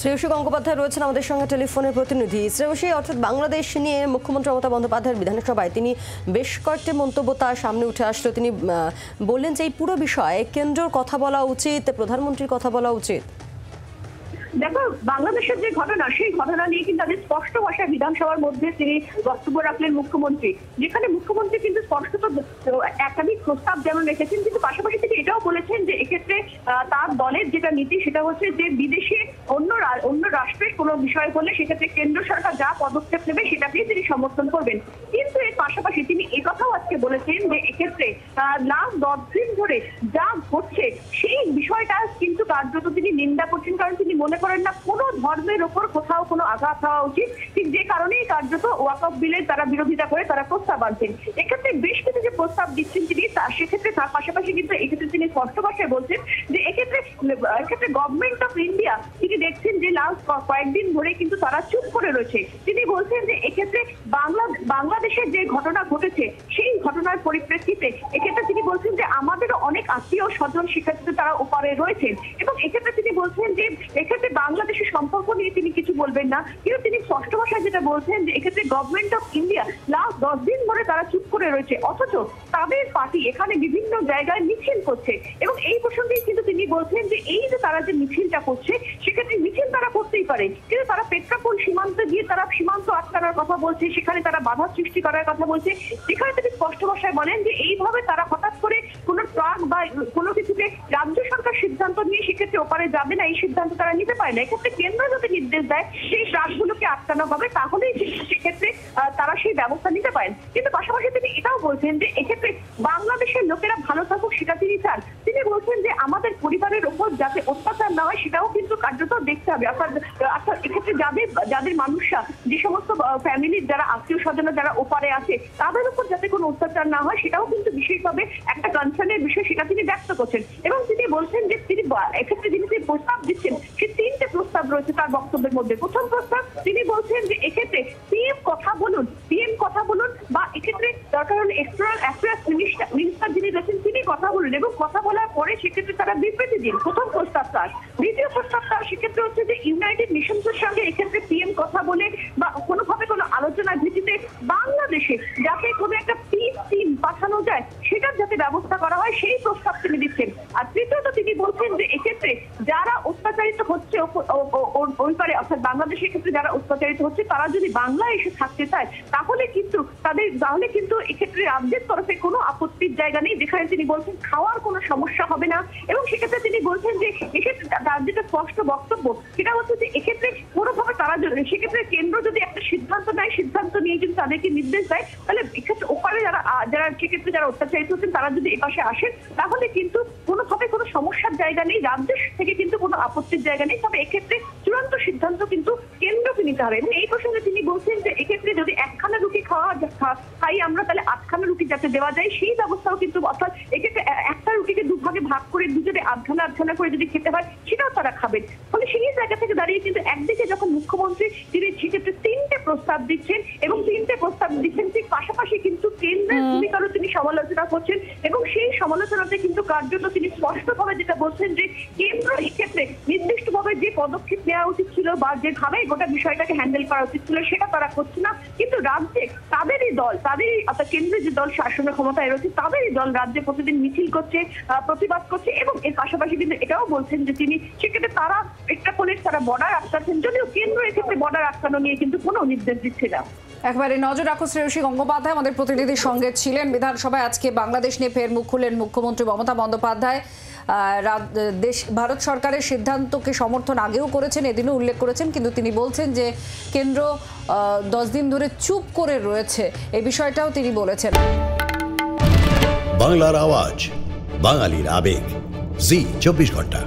শ্রেয়সী গঙ্গোপাধ্যায় রয়েছেন আমাদের সঙ্গে টেলিফোনের প্রতিনিধি। শ্রেয়সী, অর্থাৎ বাংলাদেশ নিয়ে মুখ্যমন্ত্রী মমতা বন্দ্যোপাধ্যায়ের বিধানসভায় তিনি বেশ কয়েকটি মন্তব্য তার সামনে উঠে আসলো। তিনি বললেন যে এই পুরো বিষয়ে কেন্দ্রের কথা বলা উচিত, প্রধানমন্ত্রীর কথা বলা উচিত। দেখো, বাংলাদেশের যে ঘটনা, সেই ঘটনা নিয়ে কিন্তু আজ স্পষ্ট ভাষায় বিধানসভার মধ্যে তিনি বক্তব্য রাখলেন মুখ্যমন্ত্রী, যেখানে মুখ্যমন্ত্রী কিন্তু স্পষ্টত একাধিক প্রস্তাব যেমন রেখেছেন, কিন্তু পাশাপাশি তিনি এটাও বলেছেন যে এক্ষেত্রে তার দলের যেটা নীতি সেটা হচ্ছে যে বিদেশে অন্য রাষ্ট্রের কোনো বিষয় হলে সেক্ষেত্রে কেন্দ্র সরকার যা পদক্ষেপ নেবে সেটাকেই তিনি সমর্থন করবেন। কিন্তু এর পাশাপাশি তিনি একথাও আজকে বলেছেন যে এক্ষেত্রে লাস্ট 10 দিন ধরে যা ঘটছে সেই বিষয়টা কিন্তু কার্যত তিনি নিন্দা করছেন, কারণ তিনি মনে করেন না কোনো ধর্মের ওপর কোথাও কোনো আঘাত হওয়া উচিত। ঠিক যে কারণেই কার্যত ওয়াকফ বিলের তারা বিরোধিতা করে তারা প্রস্তাব আনছেন। এক্ষেত্রে বেশ কিছু যে প্রস্তাব দিচ্ছেন তিনি, সেক্ষেত্রে তার পাশাপাশি কিন্তু এক্ষেত্রে তিনি স্পষ্ট ভাষায় বলছেন যে এক্ষেত্রে গভর্নমেন্ট অফ ইন্ডিয়া তিনি দেখছেন যে লাস্ট কয়েকদিন ধরে কিন্তু তারা চুপ করে রয়েছে। তিনি বলছেন যে এক্ষেত্রে বাংলাদেশের যে ঘটনা ঘটেছে সেই ঘটনার পরিপ্রেক্ষিতে এক্ষেত্রে তিনি বলছেন যে আমাদেরও অনেক আত্মীয় স্বজন সেক্ষেত্রে তারা ওপারে রয়েছেন, এবং এক্ষেত্রে তিনি বলছেন যে এক্ষেত্রে বাংলাদেশের সম্পর্ক নিয়ে তিনি কিছু বলবেন না। কিন্তু তিনি স্পষ্ট ভাষায় যেটা বলছেন যে এক্ষেত্রে গভর্নমেন্ট অফ ইন্ডিয়া লাস্ট 10 দিন ধরে তারা চুপ করে রয়েছে, অথচ তাদের পার্টি এখানে বিভিন্ন জায়গায় মিছিল করছে। এবং এই প্রসঙ্গে কিন্তু তিনি বলছেন যে এই যে তারা যে মিছিলটা করছে সেক্ষেত্রে মিছিল তারা করতেই পারে, কিন্তু তারা পেট্রাপোল সীমান্তে গিয়ে তারা সীমান্ত আটকানোর কথা বলছে, সেখানে তারা বাধা সৃষ্টি করার কথা বলছে। সেখানে তিনি স্পষ্ট ভাষায় বলেন যে এইভাবে তারা হঠাৎ করে কোনো ট্রাক বা কোনো কিছুতে রাজ্য সরকার সিদ্ধান্ত নিয়ে সেক্ষেত্রে ওপারে যাবে না, এই সিদ্ধান্ত তারা নিতে পারে না। এক্ষেত্রে কেন্দ্র যদি নির্দেশ দেয় সেই ট্রাকগুলোকে আটকানো হবে, তাহলেই সেক্ষেত্রে তারা সেই ব্যবস্থা নিতে পারেন। কিন্তু পাশাপাশি তিনি এটাও বলছেন যে এক্ষেত্রে বাংলাদেশের লোকেরা ভালো থাকুক সেটা তিনি চান। তিনি বলছেন যে আমাদের পরিবারের ওপর যাতে অত্যাচার না হয় সেটাও কিন্তু কার্যত দেখতে হবে। অর্থাৎ এক্ষেত্রে যাদের মানুষরা, যে সমস্ত ফ্যামিলির যারা আত্মীয় স্বজন যারা ওপারে আছে তাদের উপর যাতে কোনো অত্যাচার না হয় সেটাও কিন্তু বিশেষভাবে একটা কনসার্নের বিষয়, সেটা তিনি ব্যক্ত করছেন। এবং তিনি বলছেন যে তিনি এক্ষেত্রে যিনি প্রস্তাব দিচ্ছেন সে 3টে প্রস্তাব রয়েছে তার বক্তব্যের মধ্যে। প্রথম প্রস্তাব তিনি বলছেন যে এক্ষেত্রে পিএম কথা বলুন বা এক্ষেত্রে দরকার হলে এক্সটার্নাল অ্যাফেয়ার্স মিনিস্টার যিনি রয়েছেন তিনি কথা বলুন, এবং কথা বলার পরে সেক্ষেত্রে তারা বিবৃতি দিন। প্রথম প্রস্তাব তার। দ্বিতীয় প্রস্তাব তার সেক্ষেত্রে হচ্ছে যে ইউনাইটেড নেশনসের সঙ্গে এক্ষেত্রে পিএম কথা বলে বা কোনোভাবে কোনো আলোচনার ভিত্তিতে বাংলাদেশে যাতে কোনো একটা পিস টিম পাঠানো যায় সেটার যাতে ব্যবস্থা করা হয় সেই প্রস্তাব তিনি দিচ্ছেন। আর তৃতীয়ত তিনি বলছেন যে এক্ষেত্রে যারা অত্যাচারিত হচ্ছে ওই পারে, অর্থাৎ বাংলাদেশের ক্ষেত্রে যারা অত্যাচারিত হচ্ছে তারা যদি বাংলায় এসে থাকতে চায় তাহলে কিন্তু এক্ষেত্রে রাজ্যের তরফে কোনো আপত্তির জায়গা নেই, যেখানে তিনি বলছেন খাওয়ার কোনো সমস্যা হবে না। এবং সেক্ষেত্রে তিনি বলছেন যে এক্ষেত্রে তার যেটা স্পষ্ট বক্তব্য সেটা হচ্ছে যে এক্ষেত্রে কোনোভাবে তারা সেক্ষেত্রে কেন্দ্র যদি একটা সিদ্ধান্ত নেয়, সিদ্ধান্ত নিয়ে যদি তাদেরকে নির্দেশ দেয়, তাহলে এক্ষেত্রে ওপারে যারা সেক্ষেত্রে যারা অত্যাচারিত হচ্ছেন তারা যদি এপাশে আসেন তাহলে কিন্তু কোনোভাবে কোনো সমস্যার জায়গা নেই, রাজ্যের থেকে কিন্তু কোনো আপত্তির জায়গা নেই। তবে এক্ষেত্রে চূড়ান্ত সিদ্ধান্ত কিন্তু কেন্দ্রকে নিতে হবে। এবং এই প্রসঙ্গে তিনি বলছেন যে এক্ষেত্রে যদি একখানা রুটি খাই আমরা, তাহলে 8খানা রুটি যাতে দেওয়া যায় সেই ব্যবস্থাও কিন্তু, অর্থাৎ এক্ষেত্রে একটা রুটিকে দুভাগে ভাগ করে দুজনে আধখানা করে যদি খেতে হয় সেটাও তারা খাবেন। ফলে সেই জায়গা থেকে দাঁড়িয়ে কিন্তু একদিকে যখন মুখ্যমন্ত্রী তিনি সেক্ষেত্রে 3টে প্রস্তাব দিচ্ছেন এবং 3টে প্রস্তাব দিচ্ছেন, ঠিক পাশাপাশি কিন্তু কেন্দ্রের ভূমিকারও তিনি সমালোচনা করছেন। এবং সেই সমালোচনাতে কিন্তু কার্যত তিনি স্পষ্টভাবে যেটা বলছেন যে কেন্দ্র এক্ষেত্রে নির্দিষ্টভাবে যে পদক্ষেপ নেওয়া উচিত ছিল বা যেভাবে গোটা বিষয়টাকে হ্যান্ডেল করা উচিত ছিল সেটা তারা করছে না। কিন্তু রাজ্যে তাদেরই দল, অর্থাৎ কেন্দ্রের যে দল শাসনের ক্ষমতায় রয়েছে তাদেরই দল রাজ্যে প্রতিদিন মিছিল করছে, প্রতিবাদ করছে। এবং এর পাশাপাশি কিন্তু এটাও বলছেন যে তিনি সেক্ষেত্রে তারা একটা পুলিশ তারা বর্ডার আটকাচ্ছেন, যদিও কেন্দ্র এক্ষেত্রে বর্ডার আটকানো নিয়ে কিন্তু কোনো নির্দেশ দিচ্ছে না। একবারে নজর রাখো। শ্রেয়সী গঙ্গোপাধ্যায় আমাদের প্রতিনিধির সঙ্গে ছিলেন। বিধানসভায় আজকে বাংলাদেশ নিয়ে ফের মুখ খুললেন মুখ্যমন্ত্রী মমতা বন্দ্যোপাধ্যায়। ভারত সরকারের সিদ্ধান্তকে সমর্থন আগেও করেছেন, এদিনও উল্লেখ করেছেন, কিন্তু তিনি বলছেন যে কেন্দ্র 10 দিন ধরে চুপ করে রয়েছে, এই বিষয়টাও তিনি বলেছেন। বাংলার আওয়াজ, বাঙালির আবেগ, জি 24 ঘন্টা।